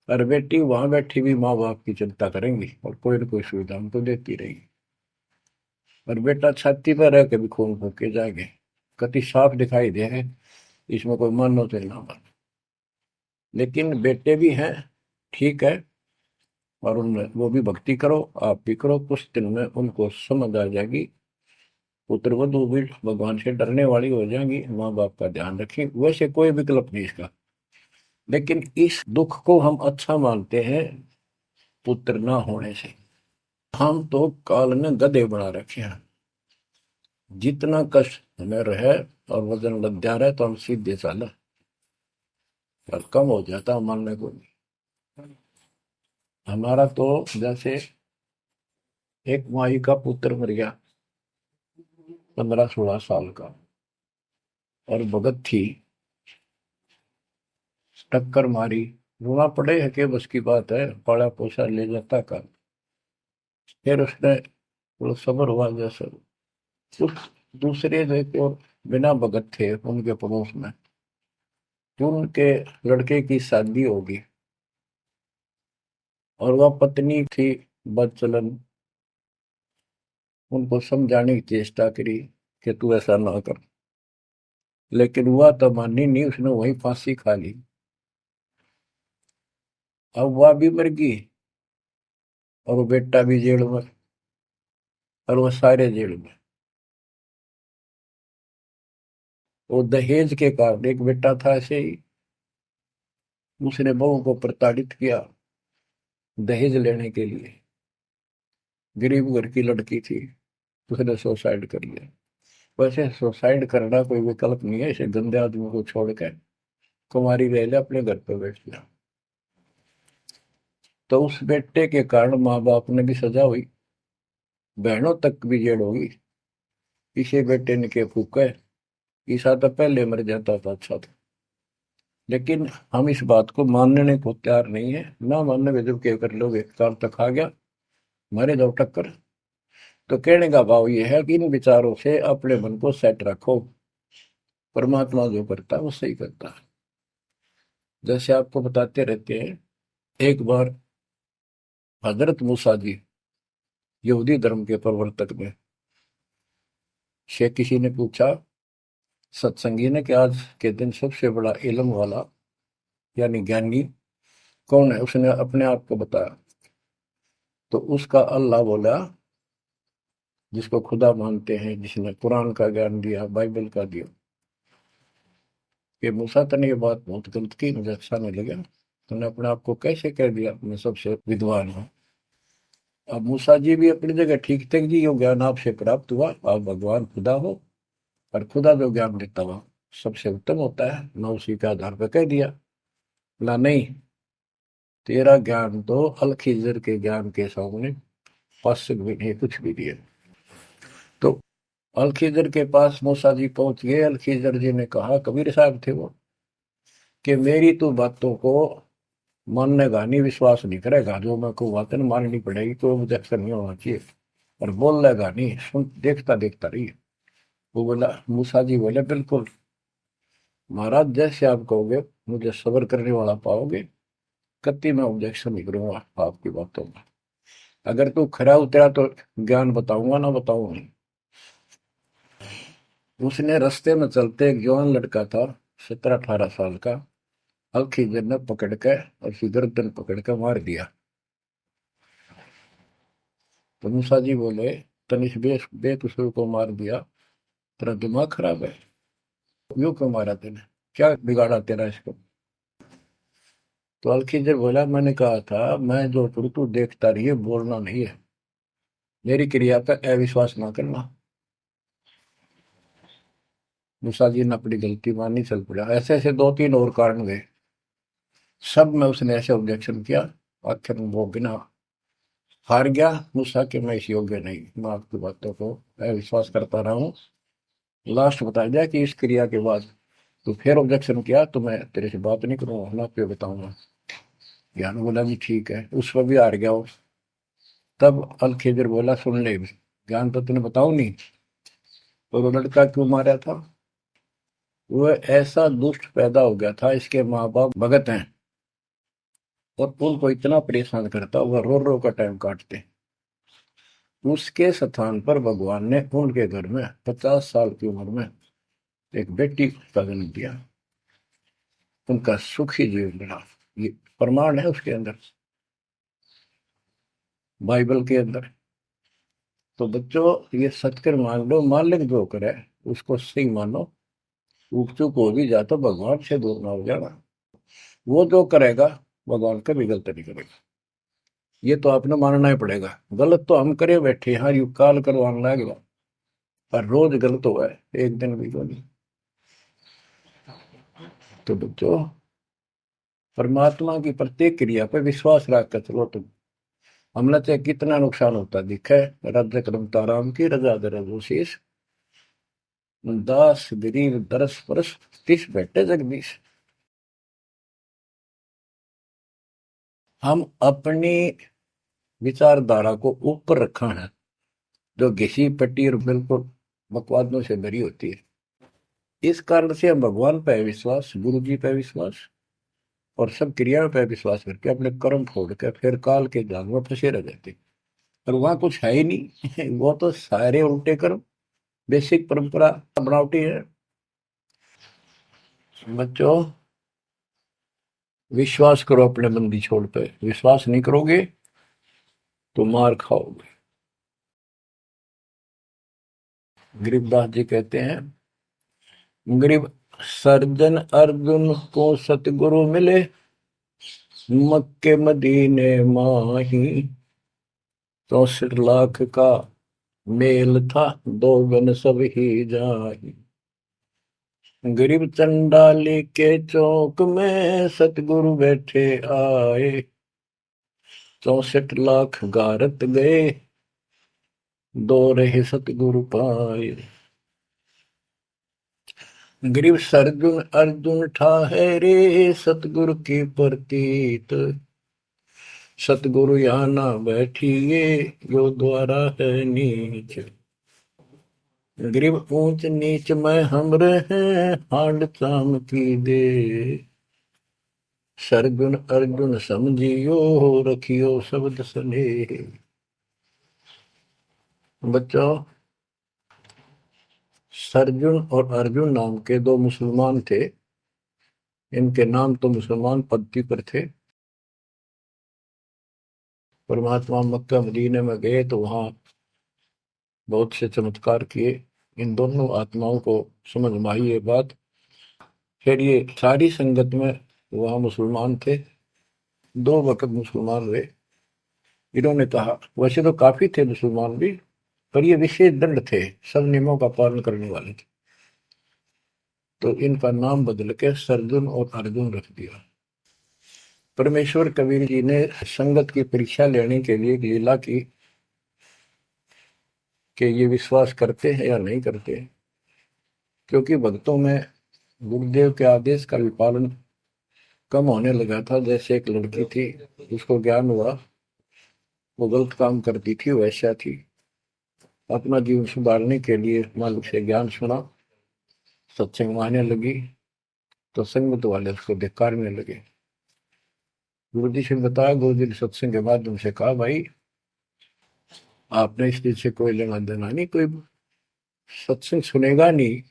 और बेटी वहां बैठी भी माँ बाप की चिंता करेंगी और कोई ना कोई सुविधा उनको देती रहेगी। और बेटा छाती पर रह के भी खून फूके जाएंगे, कति साफ दिखाई दे है, इसमें कोई मानो तो ना मान। लेकिन बेटे भी हैं, ठीक है, और उनमें वो भी भक्ति करो, आप भी करो, कुछ दिन में उनको समझ आ जाएगी। पुत्र वधु भी भगवान से डरने वाली हो जाएंगी, माँ बाप का ध्यान रखें, वैसे कोई विकल्प नहीं इसका। लेकिन इस दुख को हम अच्छा मानते हैं पुत्र ना होने से। हम तो काल ने गधे बना रखे हैं। जितना कष्ट हमें रहे और वजन लग जा रहा है तो हम सीधे चला, और कम हो जाता मानने को नहीं। हमारा तो जैसे एक माई का पुत्र मर गया 15-16 साल का, और भगत थी, टक्कर मारी, रोना पड़े है कि बस की बात है, पाला पोसा ले जाता का। फिर उसने वो सबर हुआ जैसे। उस दूसरे जो एक और बिना भगत थे उनके पड़ोस में, जो उनके लड़के की शादी होगी, और वह पत्नी थी बदचलन, उनको समझाने की चेष्टा करी कि तू ऐसा ना कर। लेकिन वह तो मानी नहीं, उसने वही फांसी खा ली। अब वह भी मर गई और वो बेटा भी जेल में, और वो सारे जेल में। वो दहेज के कारण, एक बेटा था ऐसे ही, उसने बहू को प्रताड़ित किया दहेज लेने के लिए। गरीब घर की लड़की थी, उसने सुसाइड कर लिया। वैसे सुसाइड करना कोई विकल्प नहीं है, इसे गंदे आदमी को छोड़कर कुमारी रह ले, अपने घर पर बैठ जा। तो उस बेटे के कारण माँ बाप ने भी सजा हुई, बहनों तक भी जेल होगी। इसे बेटे ने के फूका, ईसा तो पहले मर जाता था अच्छा था। लेकिन हम इस बात को मानने को तैयार नहीं है, ना मानने में जब क्या कर लोगे, काम तक आ गया, मारे दो टक्कर। तो कहने का भाव ये है कि इन विचारों से अपने मन को सेट रखो, परमात्मा जो करता है वो सही करता है। जैसे आपको बताते रहते हैं, एक बार हजरत मूसा जी, यहूदी धर्म के प्रवर्तक में, से किसी ने पूछा सत्संगी ने कि आज के दिन सबसे बड़ा इल्म वाला यानी ज्ञानी कौन है, उसने अपने आप को बताया। तो उसका अल्लाह बोला, जिसको खुदा मानते हैं, जिसने कुरान का ज्ञान दिया, बाइबल का दिया। कि मूसा तने ये बात बहुत गलत की, मुझे अच्छा नहीं लगा, तूने अपने आप को कैसे कह दिया मैं सबसे विद्वान हूँ। अब मूसा जी भी अपनी जगह ठीक थे जी, यो ज्ञान आपसे प्राप्त हुआ, आप भगवान खुदा हो, और खुदा जो ज्ञान देता हुआ सबसे उत्तम होता है, मैं उसी के आधार पर कह दिया। बोला नहीं, तेरा ज्ञान तो अल खिजर के ज्ञान के सामने फर्स्ट भी नहीं, कुछ भी नहीं है। तो अलखिजर के पास मूसा जी पहुंच गए। अलखिजर जी ने कहा, कबीर साहब थे वो, कि मेरी तो बातों को माननेगा नहीं, विश्वास नहीं करेगा, जो मैं को बातें माननी पड़ेगी, कोई ऑब्जेक्शन नहीं होना चाहिए, और बोल लेगा नहीं, सुन देखता देखता रही। वो बोला, मूसा जी बोले, बिल्कुल महाराज, जैसे आप कहोगे, मुझे सब्र करने वाला पाओगे, कति मैं ऑब्जेक्शन नहीं करूंगा आपकी बातों में। अगर तू खरा उतरा तो ज्ञान बताऊंगा, ना बताऊंगा नहीं। उसने रास्ते में चलते एक जवान लड़का था, 17-18 साल का। अलखिजर ने पकड़ के और उसकी गर्दन पकड़ के मार दिया। तो मूसा जी बोले, तनिष बेकसूर को मार दिया, तेरा दिमाग खराब है, यूं क्यों मारा तेने, क्या बिगाड़ा तेरा इसको। तो अलखिजर बोला, मैंने कहा था मैं जो करूँ तू देखता रहिए, बोलना नहीं है, मेरी क्रिया पे अविश्वास ना करना। मूसा जी ने अपनी गलती मानी, चल पड़ा। ऐसे ऐसे 2-3 और कारण गए, सब में उसने ऐसे ऑब्जेक्शन किया। आखिर में वो बिना हार गया। मूसा कि मैं इस योग्य नहीं, मैं आपकी बातों को अविश्वास करता रहा हूँ। लास्ट बता दिया कि इस क्रिया के बाद तो फिर ऑब्जेक्शन किया तो मैं तेरे से बात नहीं करूंगा, ना पे बताऊंगा। ज्ञान बोला भी ठीक है, उस पर भी हार गया वो। तब अल खिजर बोला, सुन ले, ज्ञान तो तूने बताऊ नहीं, तो वो लड़का क्यों मारा था। वो ऐसा दुष्ट पैदा हो गया था, इसके माँ बाप भगत हैं, और उनको इतना परेशान करता, वह रो रो का टाइम काटते। उसके स्थान पर भगवान ने उनके घर में 50 साल की उम्र में एक बेटी का जन्म दिया। उनका सुखी जीवन रहा। ये प्रमाण है उसके अंदर, बाइबल के अंदर। तो बच्चों, ये सत्य मान लो, मालिक जो करे उसको सही मानो। ऊप चूप हो भी जाए तो भगवान से दूर ना हो जाना। वो जो करेगा भगवान कभी गलत नहीं करेगा, ये तो आपने मानना ही पड़ेगा। गलत तो हम करे बैठे, हाँ यू काल करवाने लगेगा, पर रोज गलत हुआ है, एक दिन भी तो नहीं। तो बच्चों, परमात्मा की प्रत्येक क्रिया पर विश्वास रख कर चलो तुम। हमने चाहे कितना नुकसान होता दिखे, रज करमता राम की रजा दर शीश, दास गरीब दरस परस, तिस बैठे जगदीश। हम अपनी विचारधारा को ऊपर रखा है, जो घिसी पट्टी और बिल्कुल बकवादों से भरी होती है। इस कारण से हम भगवान पे विश्वास, गुरु जी पे विश्वास, और सब क्रियाओं पे विश्वास करके अपने कर्म छोड़ के फिर काल के जाल में फंसे रह जाते। और वहां कुछ है ही नहीं वो तो सारे उल्टे कर्म, बेसिक परंपरा बनावटी है। बच्चों, विश्वास करो अपने बंदी छोड़ पे, विश्वास नहीं करोगे तो मार खाओगे। गरीबदास जी कहते हैं, गरीब सर्जन अर्जुन को सतगुरु मिले, मक्के मदीने माही, 64 लाख का मेल था, दो गन सब ही जाही। गरीब चंडाली के चौक में सतगुरु बैठे आए, 64 लाख गारत गए, दो रहे सतगुरु पाए। गरीब सरजुन अर्जुन ठाहरे, सतगुरु की प्रतीत, सतगुरु यहाँ ना बैठिए, यो द्वारा है नीच। गरीब ऊंच नीच में हम रहे, हांड चाम की दे, सरगुन अर्जुन समझियो, रखियो शब्द सने। बच्चों, सरजुन और अर्जुन नाम के दो मुसलमान थे। इनके नाम तो मुसलमान पद्धति पर थे। परमात्मा मक्का मदीने में गए तो वहां बहुत से चमत्कार किए। इन दोनों आत्माओं को समझ में आई ये बात। फिर ये सारी संगत में वहां मुसलमान थे, 2 वक्त मुसलमान रहे। इन्होंने कहा, वैसे तो काफी थे मुसलमान भी, पर ये विशेष दंड थे, सब नियमों का पालन करने वाले थे। तो इनका नाम बदल के सरजुन और अर्जुन रख दिया। परमेश्वर कबीर जी ने संगत की परीक्षा लेने के लिए एक लीला की कि ये विश्वास करते हैं या नहीं करते हैं। क्योंकि भक्तों में गुरुदेव के आदेश का भी पालन कम होने लगा था। जैसे एक लड़की थी, उसको ज्ञान हुआ वो गलत काम करती थी, वैसा थी। अपना जीवन सुधारने के लिए मालिक से ज्ञान सुना, सत्संग में आने लगी, तो संगत वाले उसको धिक्कारने लगे। गुरु जी से बताया, गुरु जी ने सत्संग के माध्यम से कहा, भाई आपने इस चीज से कोई लेना देना नहीं, कोई सत्संग सुनेगा नहीं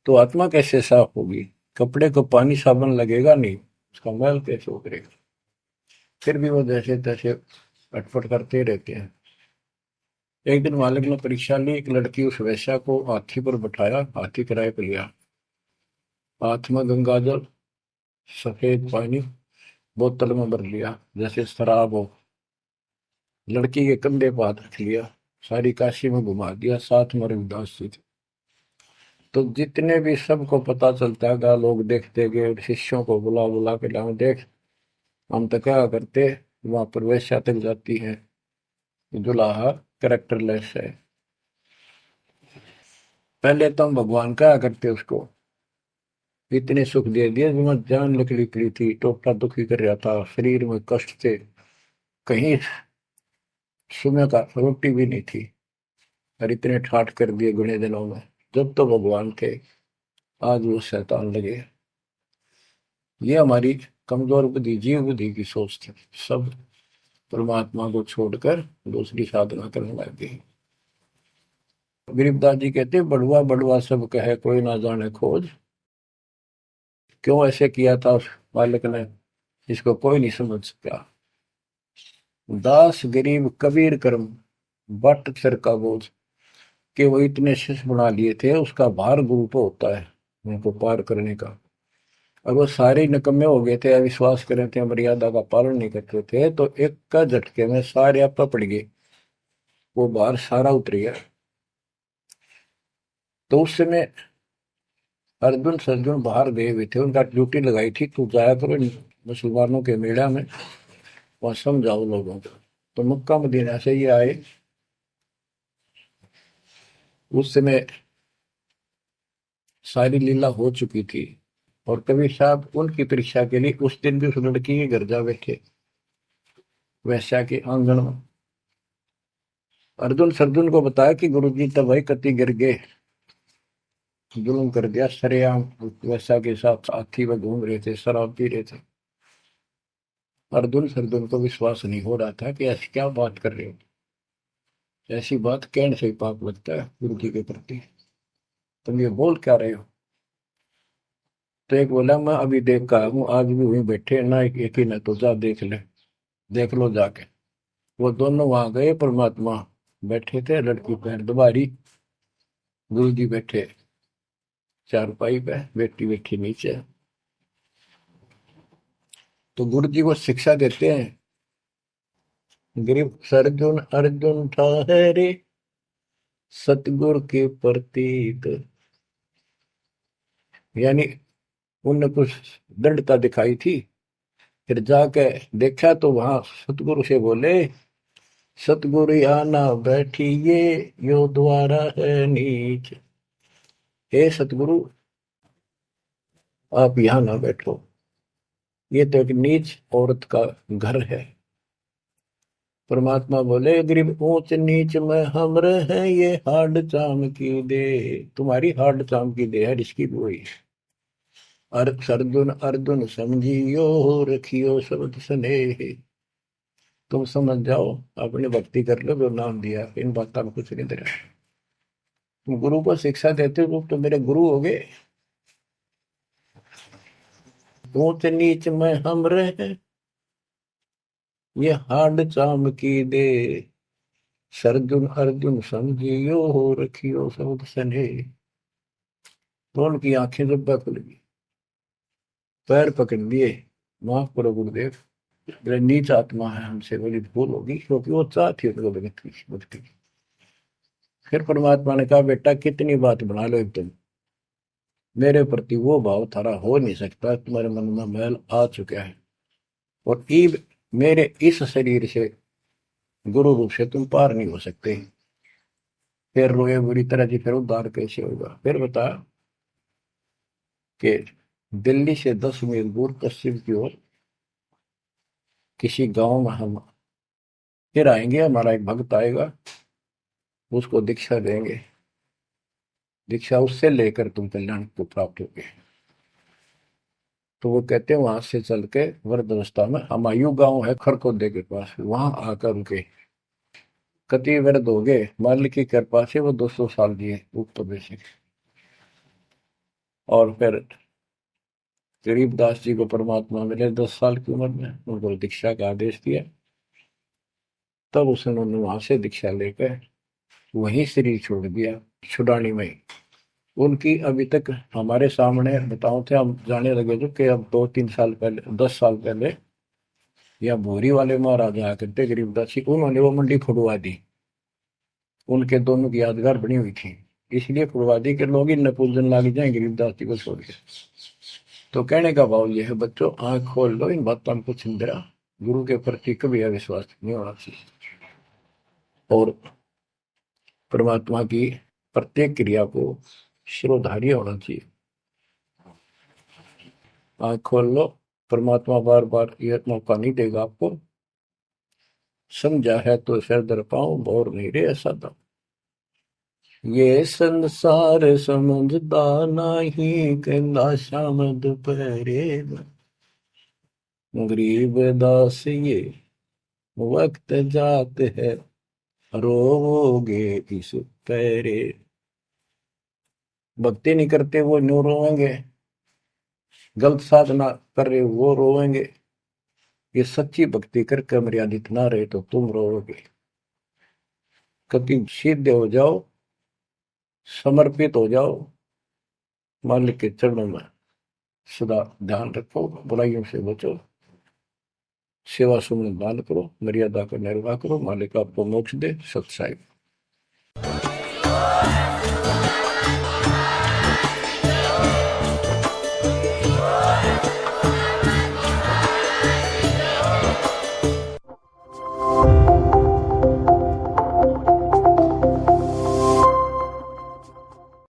तो आत्मा कैसे साफ होगी, कपड़े को पानी साबुन लगेगा नहीं, उसका मैल कैसे उतरेगा। फिर भी वो जैसे तैसे अटपट करते रहते हैं। एक दिन मालिक ने परीक्षा ली, एक लड़की उस वैश्या को हाथी पर बैठाया, हाथी किराए पर लिया, हाथ में गंगाजल सफेद पानी बोतल में भर लिया जैसे शराब हो, लड़की के कंधे पर हाथ रख लिया, सारी काशी में घुमा दिया, साथ में रविदास जी थे। तो जितने भी सबको पता चलता है, लोग देखते गए, शिष्यों को बुला बुला के लाओ, देख हम तो क्या करते, वहां पर वैश्या तक जाती है, दुल्हा करेक्टरलेस है। पहले तो हम भगवान क्या करते उसको, इतने सुख दे दिए, मैं जान निकली पड़ी थी, टोटा दुखी कर रहा था, शरीर में कष्ट थे, कहीं सुबह का रोटी भी नहीं थी, और इतने ठाट कर दिए गुणे दिनों में। जब तो भगवान थे, आज वो शैतान लगे। ये हमारी कमजोर बुद्धि, जीव बुद्धि की सोच थी। सब परमात्मा को छोड़कर दूसरी साधना करने लग गई। गरीबदास जी कहते, बड़ुआ बड़ुआ सब कहे कोई ना जाने खोज। क्यों ऐसे किया था उस बालक ने, इसको कोई नहीं समझ सका। दास गरीब कबीर कर्म बट सिर का बोझ, कि वो इतने शिष्य बना लिए थे, उसका भार गुरु पे होता है उनको पार करने का। और वो सारे निकम्मे हो गए थे, अविश्वास कर रहे थे, मर्यादा का पालन नहीं करते थे, तो एक का झटके में सारे आप पड़ गए, वो भार सारा उतर गया। तो उस समय अर्जुन सर्जुन बाहर गए हुए थे, उनका ड्यूटी लगाई थी, तू जाया करो मुसलमानों के मेला में, वहां समझाओ लोगों को। तो मक्का मदीना से ये आए। उस समय सारी लीला हो चुकी थी, और कबीर साहब उनकी परीक्षा के लिए उस दिन भी उस लड़की के घर जा बैठे, वैश्या के आंगन में। अर्जुन सर्जुन को बताया कि गुरुजी तब भाई कति गिर गए, जुल्म कर दिया सरेआम, वैश्या के साथ साथी में घूम रहे थे, शराब पी रहे थे। अर्जुन सर्जुन को विश्वास नहीं हो रहा था कि ऐसी क्या बात कर रहे हो, ऐसी बात कहने से ही पाप लगता है गुरु जी के प्रति, तुम ये बोल क्या रहे हो। तो एक बोला, मैं अभी देख का हूँ, आज भी वहीं बैठे ना, एक ही ना, तो जा देख ले, देख लो जाके। वो दोनों वहां गए, परमात्मा बैठे थे, लड़की पैर दुबारी, गुरु जी बैठे चारपाई पे, बेटी बैठी नीचे। तो गुरु जी वो शिक्षा देते हैं, गिरिव सर्जुन अर्जुन ठहरे सतगुरु के प्रतीक। यानी उनने कुछ दृढ़ता दिखाई थी, फिर जाके देखा तो वहां सतगुरु से बोले, सतगुरु आना बैठिए, यो द्वारा है नीच। हे सतगुरु, आप यहाँ ना बैठो, ये तो एक नीच औरत का घर है। परमात्मा बोले, गरीब ऊंच नीच में हम रहे, ये हाड चाम की दे, तुम्हारी हाड चाम की दे है, इसकी भी वही। अर्जुन अर्जुन समझियो, रखियो शब्द स्नेह। तुम समझ जाओ, अपनी भक्ति कर लो, जो नाम दिया, इन बातों में कुछ नहीं दे रहा। तुम गुरु को शिक्षा देते हो तो मेरे गुरु हो गए। ऊंच नीच में हम रहे, ये हाड चाम की दे, सरजुन अर्जुन समझियो, रखियो शब्द स्नेह। तो उनकी आंखें जब खुल गई, पैर पकड़ लिए, माफ करो गुरुदेव, मेरे नीच आत्मा है, हमसे बड़ी भूल होगी, क्योंकि वो चाहती है उनको भक्ति। फिर परमात्मा ने कहा, बेटा कितनी बात बना लो तुम, मेरे प्रति वो भाव थारा हो नहीं सकता, तुम्हारे मन में मैल आ चुका है, और ईब मेरे इस शरीर से गुरु रूप से तुम पार नहीं हो सकते। फिर रोए बुरी तरह जी, फिर उद्धार कैसे होगा? फिर बता कि दिल्ली से 10 मील दूर पश्चिम की ओर किसी गांव में हम फिर आएंगे, हमारा एक भक्त आएगा, उसको दीक्षा देंगे, दीक्षा उससे लेकर तुम कल्याण को प्राप्त होगे। तो वो कहते हैं वहां से चल के वृद्ध अवस्था में हमायूं गांव है खरखोदे के पास, वहां आकर रुके। कति वृद्ध हो गए, मालिक की कृपा से वो 200 साल जिए ऊपर से। और फिर गरीबदास जी को परमात्मा मिले 10 साल की उम्र में, उनको दीक्षा का आदेश दिया। तब उसने वहां से दीक्षा लेकर वहीं शरीर छोड़ दिया, छुड़ानी में ही। उनकी अभी तक हमारे सामने बताओ थे, हम जाने लगे थे कि अब 2-3 साल पहले, 10 साल पहले, या भोरी वाले महाराज आया करते गरीबदास जी, उन्होंने वो मंडी खुदवा दी। उनके दोनों की यादगार बनी हुई थी, इसलिए खुदवा दी कि लोग इन पूजन लाग जाए गरीबदास जी को छोड़ के। तो कहने का भाव यह है बच्चों, आंख खोल लो, इन बातों को छिंदरा, गुरु के प्रति कभी अविश्वास नहीं होना चाहिए। और परमात्मा की प्रत्येक क्रिया को शिरोधार्य होना चाहिए। आंख खोल लो, परमात्मा बार बार यह मौका नहीं देगा आपको। समझा है तो सिर दर पाऊं, बोर नहीं रे ऐसा था। ये संसार समझदा नहीं, कहना शाम दोपहरे गरीब दास ये वक्त जात है, रोवोगे इस पैरे। भक्ति नहीं करते वो न्यू रोवेंगे, गलत साधना कर रहे वो रोवेंगे। ये सच्ची भक्ति करके मर्यादित ना रहे तो तुम रोओगे। कभी सीधे हो जाओ, समर्पित हो जाओ, मालिक के चरणों में सदा ध्यान रखो, बुराइयों से बचो, सेवा सुमन दान करो, मर्यादा का निर्वाह करो, मालिक आपको मोक्ष दे। सत्साई।